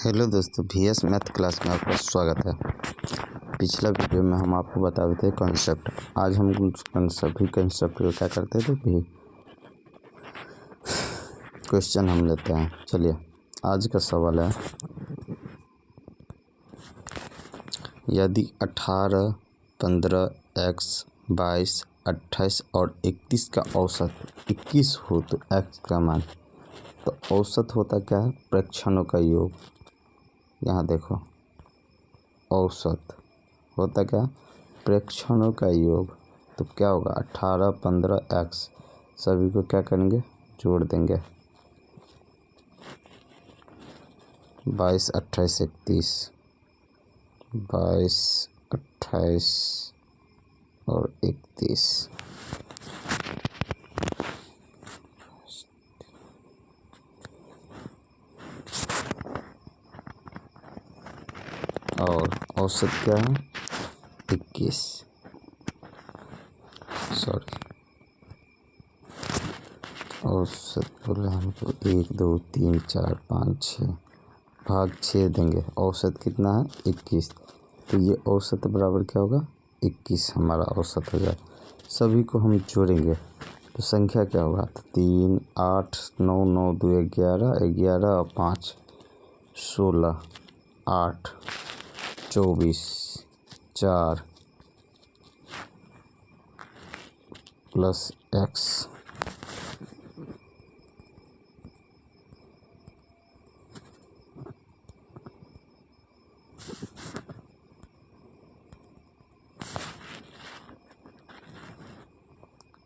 Hello दोस्तों, VS math class में आपका स्वागत है। पिछला वीडियो में हम आपको बता रहे थे कॉन्सेप्ट। आज हम सभी कॉन्सेप्ट को क्या करते थे भी क्वेश्चन हम लेते हैं। चलिए, आज का सवाल है, यदि 18, 15, x, 22, 28 और 31 का औसत 21 हो तो x का मान। तो औसत होता क्या है? प्रेक्षणों का योग। यहाँ देखो, औसत होता क्या? प्रेक्षणों का योग। तो क्या होगा? 18, 15, x सभी को क्या करेंगे? जोड़ देंगे। 22, 28, 31, 22, 28 और 31। और औसत क्या है? 21। सॉरी, औसत बोला हमको 1, 2, 3, 4, 5, 6 भाग 6 देंगे। औसत कितना है? 21। तो ये औसत बराबर क्या होगा? 21 हमारा औसत हो जाए। सभी को हम जोड़ेंगे तो संख्या क्या होगा? तो 3, 8, 9, 9, 2, 11, 11 और 5, 16, 8, 24, 4 प्लस x।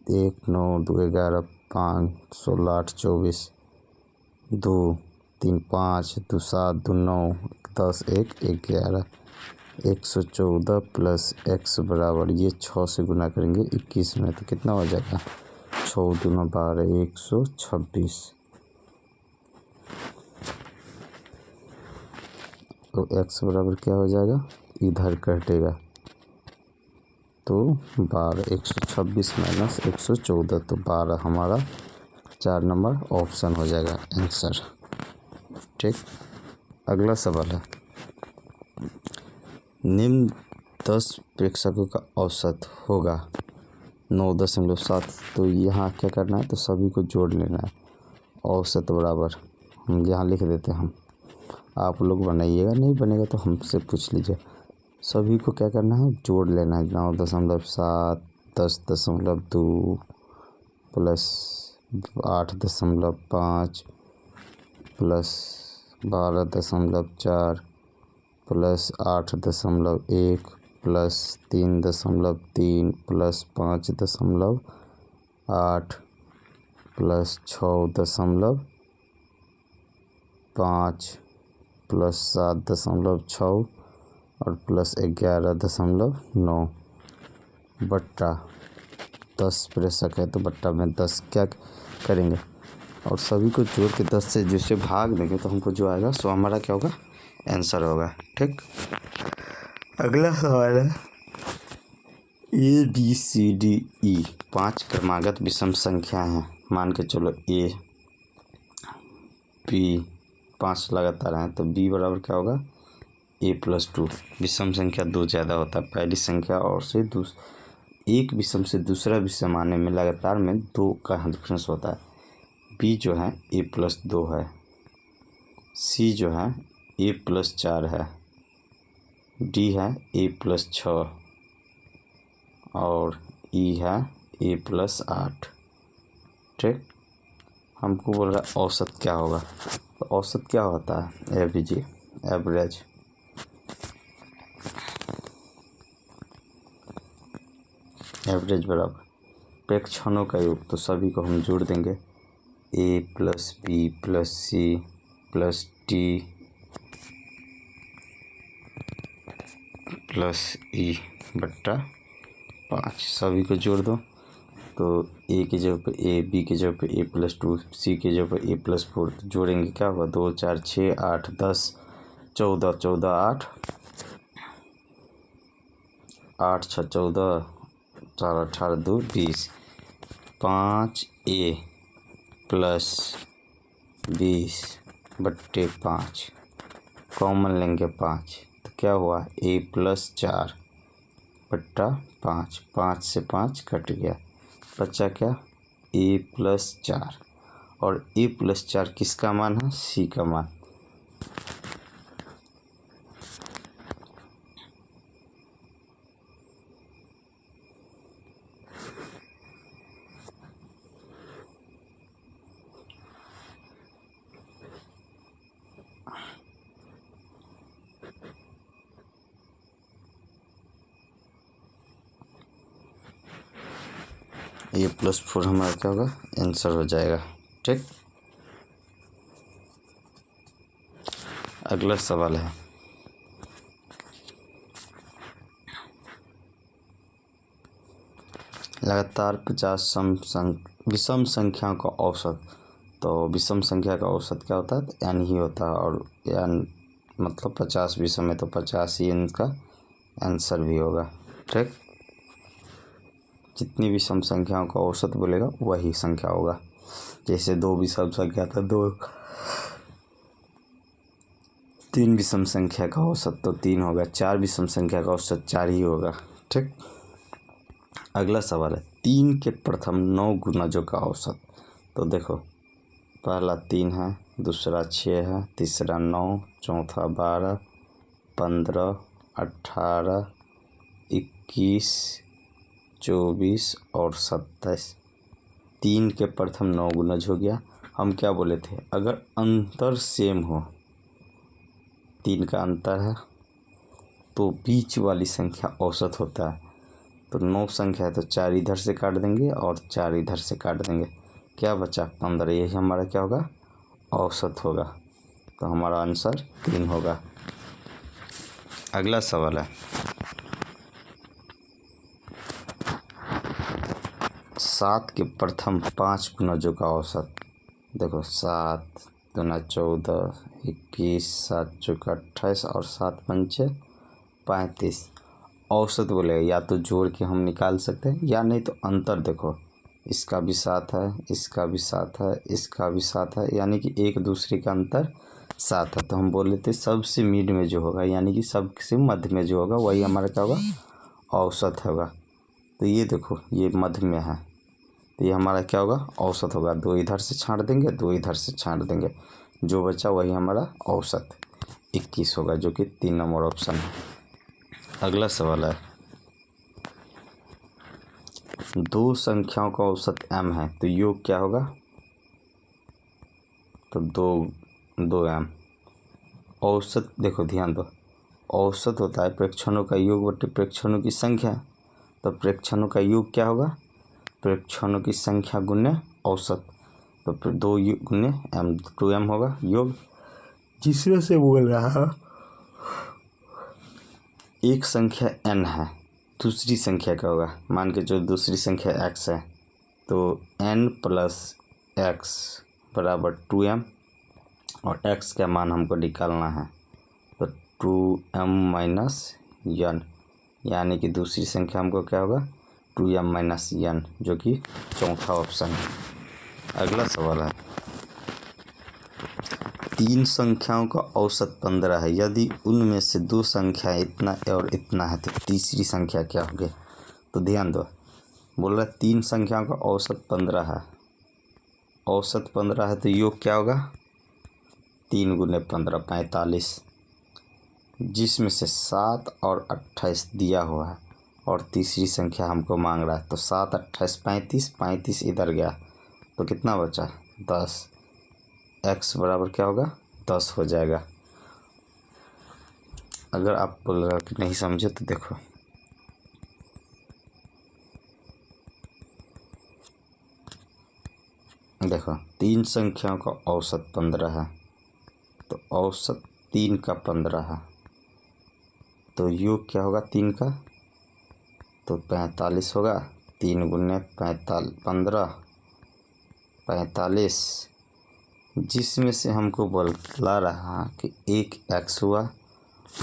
एक 9, 2, 11, 5, 16, 8, 24, 2, 3, 5, 2, 7, 2, 9, 10, 1, 11, 114 प्लस x बराबर, ये 6 से गुना करेंगे 21 में तो कितना हो जाएगा? 6 दूना 12, 126। तो x बराबर क्या हो जाएगा? इधर कटेगा तो 12, 126 माइनस 114 तो 12 हमारा 4 नंबर ऑप्शन हो जाएगा आंसर। ठीक, अगला सवाल है, निम्न 10 प्रेक्षकों का औसत होगा 9.7। तो यहाँ क्या करना है? तो सभी को जोड़ लेना है। औसत बराबर हम यहाँ लिख देते हैं। हम आप लोग बनाइएगा, नहीं बनेगा तो हमसे पूछ लीजिए। सभी को क्या करना है? जोड़ लेना है। 9.7, 10.2 plus 8.5 plus 12.4 plus 8.1 plus 3.3 plus 5.8 plus 6.5 plus 7.6 और प्लस 11.9 बट्टा 10 प्रेक्षक है तो बट्टा में 10 क्या करेंगे? और सभी को जोड़ के 10 से जिसे भाग देंगे तो हमको जो आएगा सो हमारा क्या होगा? आंसर होगा। ठीक, अगला सवाल है, ABCDE 5 क्रमागत विषम संख्या हैं। मान के चलो A, B 5 लगातार हैं तो B बराबर क्या होगा? A+2। विषम संख्या 2 ज़्यादा होता है। पहली संख्या और से एक विषम से दूसरा विषम आने में लगातार में 2 का डिफरेंस होता है। B जो है A+2 है, C जो है A+4 है, D है A+6 और E है A+8। ठीक, हमको बोल रहा है औसत क्या होगा? तो औसत क्या होता है? Average, average. एवरेज बराबर प्रेक्षणों का योग। तो सभी को हम जोड़ देंगे। A plus B plus C plus D plus E बट्टा 5 सभी को जोड़ दो। तो A की जगह पे A, B की जगह पे A+2, C की जगह पे A+4 तो जोड़ेंगे क्या होगा? 2, 4, 6, 8, 10, 14, 14, 8, 8, 6, 14, 4, 18, 2, 20, 5A प्लस 20 बट्टे 5 कॉमन लेंगे 5, तो क्या हुआ a+4/5, 5 से 5 कट गया, बचा क्या a+4, और a+4 किसका मान है, c का मान। a+4 हमारा क्या होगा, आंसर हो जाएगा। ठीक, अगला सवाल है, लगातार 50 विषम संख्याओं का औसत। तो विषम संख्या का औसत क्या होता है, तो n ही होता है, और n मतलब 50 विषम है तो 50 ही इनका आंसर भी होगा। ठीक, जितनी विषम संख्याओं का औसत बोलेगा वही संख्या होगा। जैसे 2 विषम संख्या था 2, 3 विषम संख्या का औसत तो 3 होगा, 4 विषम संख्या का औसत 4 ही होगा। ठीक, अगला सवाल है, 3 के प्रथम 9 गुणजों का औसत। तो देखो, पहला 3 है, दूसरा 6 है, तीसरा 9, चौथा 12, 15, 18, 21, 24 और 27। 3 के प्रथम 9 गुणज हो गया। हम क्या बोले थे, अगर अंतर सेम हो, 3 का अंतर है तो बीच वाली संख्या औसत होता है। तो 9 संख्या है तो 4 इधर से काट देंगे और 4 इधर से काट देंगे, क्या बचा 15, यही हमारा क्या होगा, औसत होगा। तो हमारा आंसर 3 होगा। अगला सवाल है, 7 के प्रथम 5 गुणजों का औसत। देखो, 7 दूना 14, 21, 7 चौका 28 और 7 पंचे 35। औसत बोलेगा, या तो जोड़ के हम निकाल सकते हैं या नहीं तो अंतर। देखो, इसका भी 7 है, इसका भी 7 है, इसका भी 7 है, यानी कि एक दूसरे का अंतर 7 है। तो हम बोल लेते सबसे मिड में जो होगा, यानी कि सबसे मध्य में जो होगा वही हमारा क्या होगा, औसत होगा। तो ये देखो, ये मध्य में है तो ये हमारा क्या होगा, औसत होगा। 2 इधर से छांट देंगे, 2 इधर से छांट देंगे, जो बचा वही हमारा औसत 21 होगा, जो कि 3 नंबर ऑप्शन है। अगला सवाल है, 2 संख्याओं का औसत m है तो योग क्या होगा, तो 2m। औसत देखो, ध्यान दो, औसत होता है प्रेक्षणों का योग बटे प्रेक्षणों की संख्या। तो प्रेक्षणों का योग क्या होगा, प्रेक्षणों की संख्या गुने औसत। तो 2 गुने m, 2m होगा योग। जिसमें से बोल रहा है एक संख्या n है, दूसरी संख्या क्या होगा, मान के जो दूसरी संख्या x है तो n + x बराबर 2m, और x का मान हमको निकालना है तो 2m - n, यानी कि दूसरी संख्या हमको क्या होगा 2m - n, जो कि चौथा ऑप्शन है। अगला सवाल है, 3 संख्याओं का औसत 15 है, यदि उनमें से 2 संख्याएं इतना और इतना है तो तीसरी संख्या क्या होगी। तो ध्यान दो, बोल रहा है 3 संख्याओं का औसत 15 है, औसत 15 है तो योग क्या होगा 3 गुने 15 45, जिसमें से 7 और 28 दिया हुआ है और तीसरी संख्या हमको मांग रहा है। तो 7 28 35, 35 इधर गया तो कितना बचा 10, x बराबर क्या होगा 10 हो जाएगा। अगर आप बोल रहे हो कि नहीं समझे तो देखो, देखो 3 संख्याओं का औसत 15 है तो औसत 3 का 15 है, तो योग क्या होगा 3 का, तो 45 होगा। 3 गुने 15 45, जिसमें से हमको बतला रहा कि एक x हुआ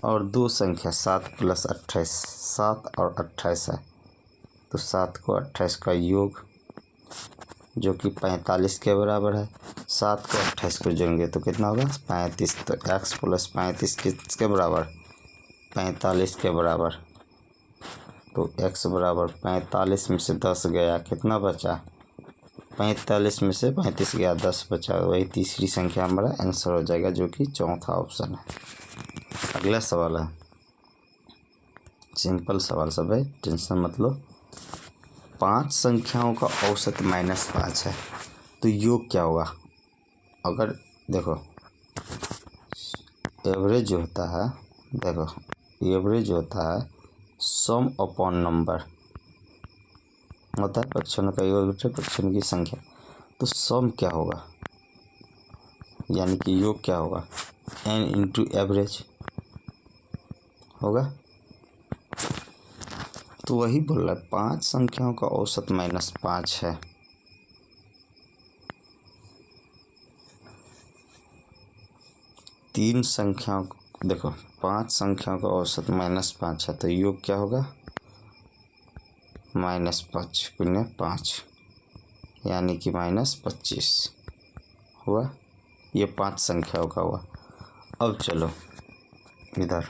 और 2 संख्या 7 + 28, 7 और 28 है। तो 7 को 28 का योग जो कि 45 के बराबर है। 7 को 28 को जोड़ेंगे तो कितना होगा 35। तो x प्लस 35 किसके बराबर 45 के बराबर। तो x बराबर 45 में से 10 गया कितना बचा 45 में से 35 गया 10 बचा। वही तीसरी संख्या हमारा आंसर हो जाएगा जो कि चौथा ऑप्शन है। अगला सवाल है सिंपल सवाल सब है, टेंशन मत लो। 5 संख्याओं का औसत -5 है तो योग क्या होगा। अगर देखो एवरेज जो होता है, देखो एवरेज होता है सम अपॉन नंबर होता है, पक्षों का योग पक्षों की संख्या। तो सम क्या होगा यानी कि योग क्या होगा n इंटू एवरेज होगा। तो वही बोल रहा है 5 संख्याओं का औसत -5 है। तीन संख्याओं देखो 5 संख्याओं का औसत -5 है तो योग क्या होगा -5 गुने 5 यानी कि -25 हुआ। ये 5 संख्याओं का हुआ। अब चलो इधर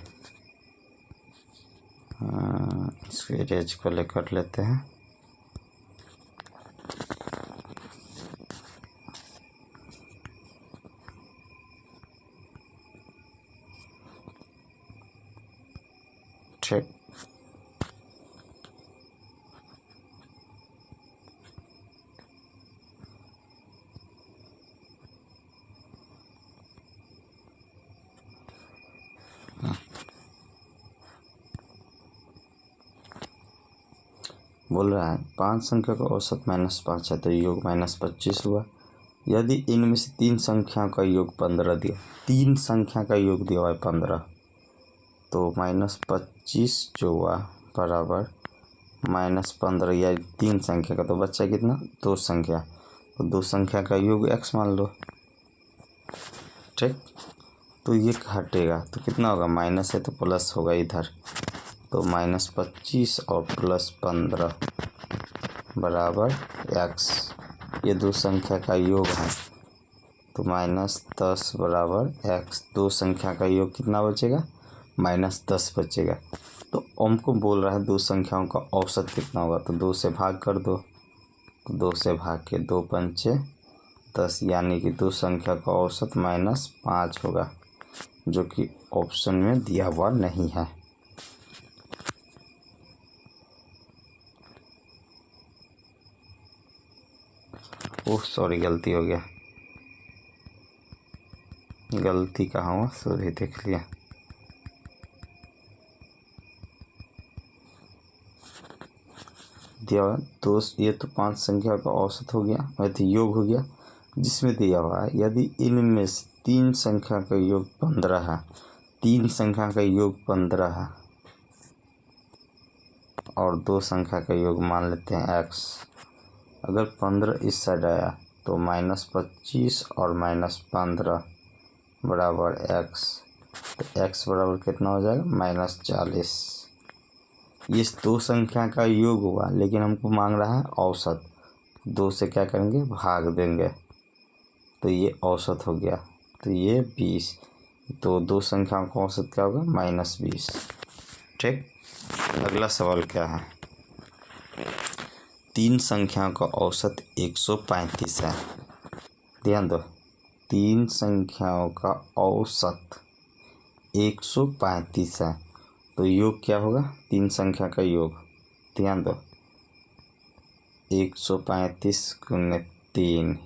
इसको इरेज को लेकर लेते हैं। ठीक, बोल रहा है 5 संख्या का औसत -5 है तो योग -25 हुआ। यदि इनमें से 3 संख्या का योग 15 दिया, 3 संख्या का योग दिया है 15 तो -25 जो हुआ बराबर -15 या 3 संख्या का तो बच्चा कितना 2 संख्या, तो 2 संख्या का योग x मान लो। ठीक, तो ये हटेगा तो कितना होगा माइनस है तो प्लस होगा इधर, तो -25 और +15 बराबर x। ये 2 संख्या का योग है तो -10 बराबर x। 2 संख्या का योग कितना बचेगा -10 बचेगा। तो हमको बोल रहा है 2 संख्याओं का औसत कितना होगा, तो 2 से भाग कर दो, तो 2 से भाग के 2 पंचे 10 यानी कि 2 संख्या का औसत -5 होगा जो कि ऑप्शन में दिया हुआ नहीं है। ओह सॉरी गलती हो गया, गलती कहाँ हुआ सॉरी देख लिया। दिया हुआ तो ये तो 5 संख्या का औसत हो गया, वह तो योग हो गया जिसमें दिया हुआ है यदि इनमें से 3 संख्या का योग 15 है, 3 संख्या का योग 15 है और 2 संख्या का योग मान लेते हैं x। अगर 15 इस साइड आया तो -25 और -15 बराबर x, तो x बराबर कितना हो जाएगा -40। ये 2 संख्या का योग हुआ लेकिन हमको मांग रहा है औसत, 2 से क्या करेंगे भाग देंगे तो ये औसत हो गया, तो ये 20। तो 2 संख्याओं का औसत क्या होगा -20। ठीक, अगला सवाल क्या है 3 संख्याओं का औसत 135 है। ध्यान दो 3 संख्याओं का औसत 135 है तो योग क्या होगा 3 संख्या का योग। ध्यान दो 135 गुने 3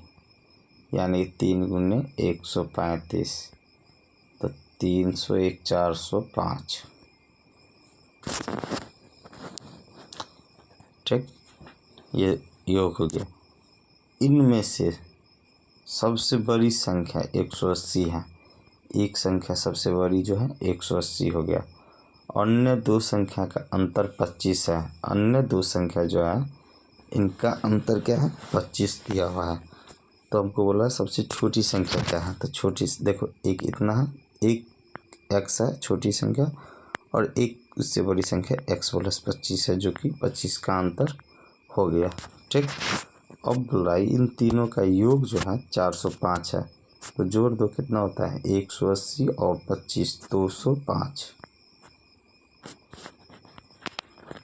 यानी 3 गुने 135 तो 300 1 405। ठीक, ये योग हो गया। इनमें से सबसे बड़ी संख्या 180 है, एक संख्या सबसे बड़ी जो है 180 हो गया। अन्य 2 संख्या का अंतर 25 है, अन्य 2 संख्या जो है इनका अंतर क्या है 25 दिया हुआ है। तो हमको बोला है सबसे छोटी संख्या क्या है, तो छोटी देखो एक इतना है, एक x है छोटी संख्या और एक उससे बड़ी संख्या x + 25 है जो कि 25 का अंतर हो गया। ठीक, अब बोल रहा है इन तीनों का योग जो है 405 है, तो जोड़ दो कितना होता है 180 और 25 205,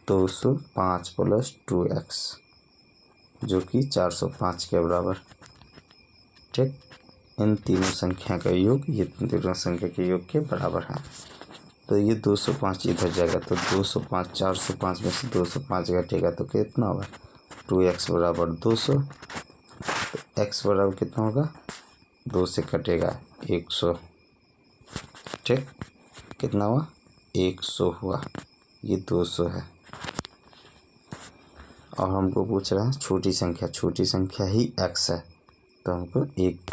205 प्लस 2x जो कि 405 के बराबर। ठीक, इन तीनों संख्या का योग ये तीनों संख्या के योग के बराबर है। तो ये 205 इधर जाएगा तो 205 405 में से 205 घटेगा तो कितना होगा 2x बराबर 200, तो x बराबर कितना होगा 2 से कटेगा 100। ठीक, कितना हुआ 100 हुआ, ये 200 है। और हमको पूछ रहा है छोटी संख्या ही x है, तो हमको एक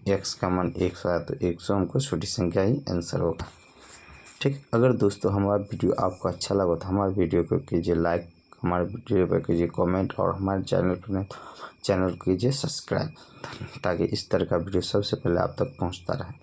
x का मान 100 है, तो 100 हमको छोटी संख्या ही आंसर होगा। ठीक, अगर दोस्तों हमारा वीडियो आपको अच्छा लगा तो हमारे वीडियो को कीजिए लाइक, हमारे वीडियो पर कीजिए कमेंट और हमारे चैनल को कीजिए सब्सक्राइब, ताकि इस तरह का वीडियो सबसे पहले आप तक पहुंचता रहे।